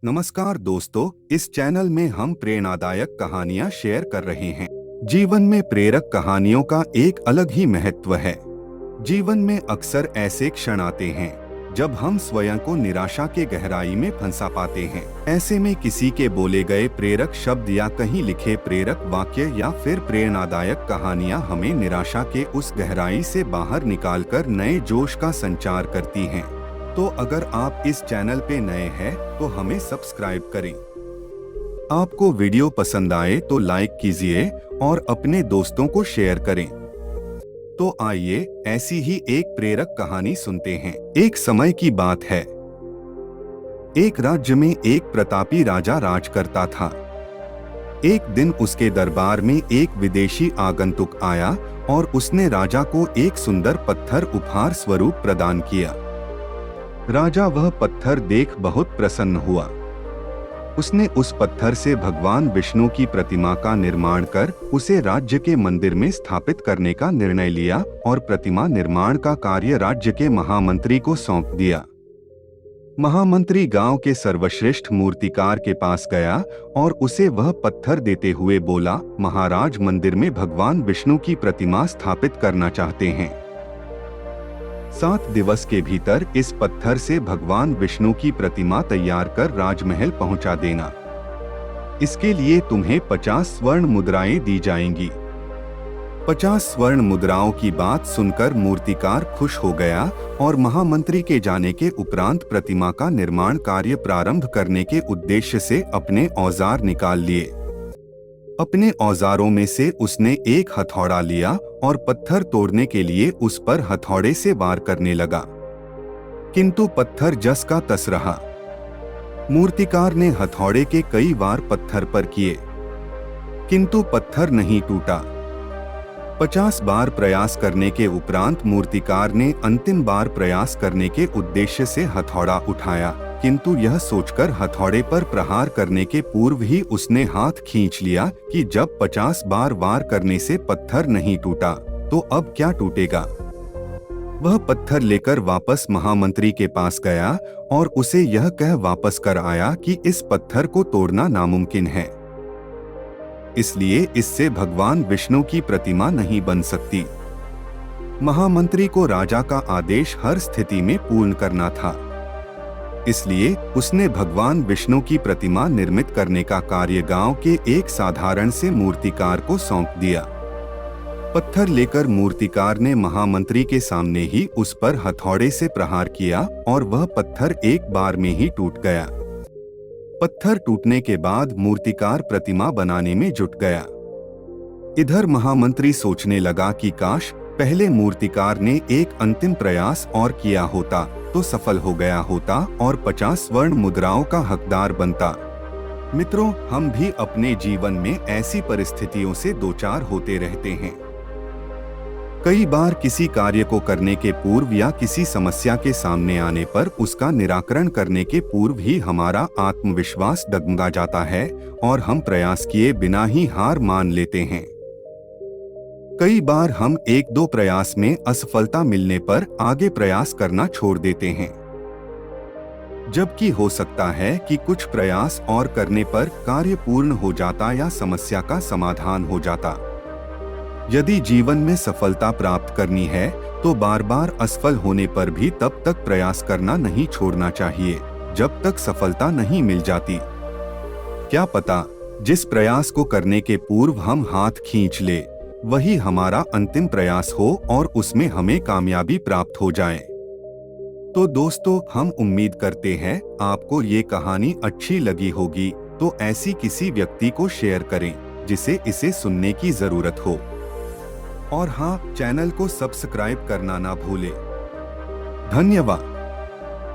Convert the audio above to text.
नमस्कार दोस्तों, इस चैनल में हम प्रेरणादायक कहानियां शेयर कर रहे हैं। जीवन में प्रेरक कहानियों का एक अलग ही महत्व है। जीवन में अक्सर ऐसे क्षण आते हैं जब हम स्वयं को निराशा के गहराई में फंसा पाते हैं। ऐसे में किसी के बोले गए प्रेरक शब्द या कहीं लिखे प्रेरक वाक्य या फिर प्रेरणादायक कहानियां हमें निराशा के उस गहराई से बाहर निकालकर नए जोश का संचार करती हैं। तो अगर आप इस चैनल पे नए हैं तो हमें सब्सक्राइब करें। आपको वीडियो पसंद आए तो लाइक कीजिए और अपने दोस्तों को शेयर करें। तो आइए ऐसी ही एक प्रेरक कहानी सुनते हैं। एक समय की बात है। एक राज्य में एक प्रतापी राजा राज करता था। एक दिन उसके दरबार में एक विदेशी आगंतुक आया और उसने राजा को एक सुंदर पत्थर उपहार स्वरूप प्रदान किया। राजा वह पत्थर देख बहुत प्रसन्न हुआ। उसने उस पत्थर से भगवान विष्णु की प्रतिमा का निर्माण कर उसे राज्य के मंदिर में स्थापित करने का निर्णय लिया और प्रतिमा निर्माण का कार्य राज्य के महामंत्री को सौंप दिया। महामंत्री गांव के सर्वश्रेष्ठ मूर्तिकार के पास गया और उसे वह पत्थर देते हुए बोला, महाराज मंदिर में भगवान विष्णु की प्रतिमा स्थापित करना चाहते हैं। 7 दिवस के भीतर इस पत्थर से भगवान विष्णु की प्रतिमा तैयार कर राजमहल पहुंचा देना। इसके लिए तुम्हें 50 स्वर्ण मुद्राएं दी जाएंगी। 50 स्वर्ण मुद्राओं की बात सुनकर मूर्तिकार खुश हो गया और महामंत्री के जाने के उपरांत प्रतिमा का निर्माण कार्य प्रारंभ करने के उद्देश्य से अपने औजार निकाल लिए। अपने औजारों में से उसने एक हथौड़ा लिया और पत्थर तोड़ने के लिए उस पर हथौड़े से वार करने लगा, किंतु पत्थर जस का तस रहा। मूर्तिकार ने हथौड़े के कई वार पत्थर पर किए, किंतु पत्थर नहीं टूटा। 50 बार प्रयास करने के उपरांत मूर्तिकार ने अंतिम बार प्रयास करने के उद्देश्य से हथौड़ा उठाया, किंतु यह सोचकर हथौड़े पर प्रहार करने के पूर्व ही उसने हाथ खींच लिया कि जब 50 बार वार करने से पत्थर नहीं टूटा तो अब क्या टूटेगा। वह पत्थर लेकर वापस महामंत्री के पास गया और उसे यह कह वापस कर आया कि इस पत्थर को तोड़ना नामुमकिन है, इसलिए इससे भगवान विष्णु की प्रतिमा नहीं बन सकती। महामंत्री को राजा का आदेश हर स्थिति में पूर्ण करना था, इसलिए उसने भगवान विष्णु की प्रतिमा निर्मित करने का कार्य गांव के एक साधारण से मूर्तिकार को सौंप दिया। पत्थर लेकर मूर्तिकार ने महामंत्री के सामने ही उस पर हथौड़े से प्रहार किया और वह पत्थर एक बार में ही टूट गया। पत्थर टूटने के बाद मूर्तिकार प्रतिमा बनाने में जुट गया। इधर महामंत्री सोचने लगा कि काश पहले मूर्तिकार ने एक अंतिम प्रयास और किया होता तो सफल हो गया होता और 50 स्वर्ण मुद्राओं का हकदार बनता। मित्रों, हम भी अपने जीवन में ऐसी परिस्थितियों से दो चार होते रहते हैं। कई बार किसी कार्य को करने के पूर्व या किसी समस्या के सामने आने पर उसका निराकरण करने के पूर्व ही हमारा आत्मविश्वास डगमगा जाता है और हम प्रयास किए बिना ही हार मान लेते हैं। कई बार हम 1-2 प्रयास में असफलता मिलने पर आगे प्रयास करना छोड़ देते हैं, जबकि हो सकता है कि कुछ प्रयास और करने पर कार्य पूर्ण हो जाता या समस्या का समाधान हो जाता। यदि जीवन में सफलता प्राप्त करनी है तो बार बार असफल होने पर भी तब तक प्रयास करना नहीं छोड़ना चाहिए जब तक सफलता नहीं मिल जाती। क्या पता जिस प्रयास को करने के पूर्व हम हाथ खींच ले वही हमारा अंतिम प्रयास हो और उसमें हमें कामयाबी प्राप्त हो जाए। तो दोस्तों, हम उम्मीद करते हैं आपको ये कहानी अच्छी लगी होगी, तो ऐसी किसी व्यक्ति को शेयर करें जिसे इसे सुनने की जरूरत हो। और हाँ, चैनल को सब्सक्राइब करना ना भूलें। धन्यवाद।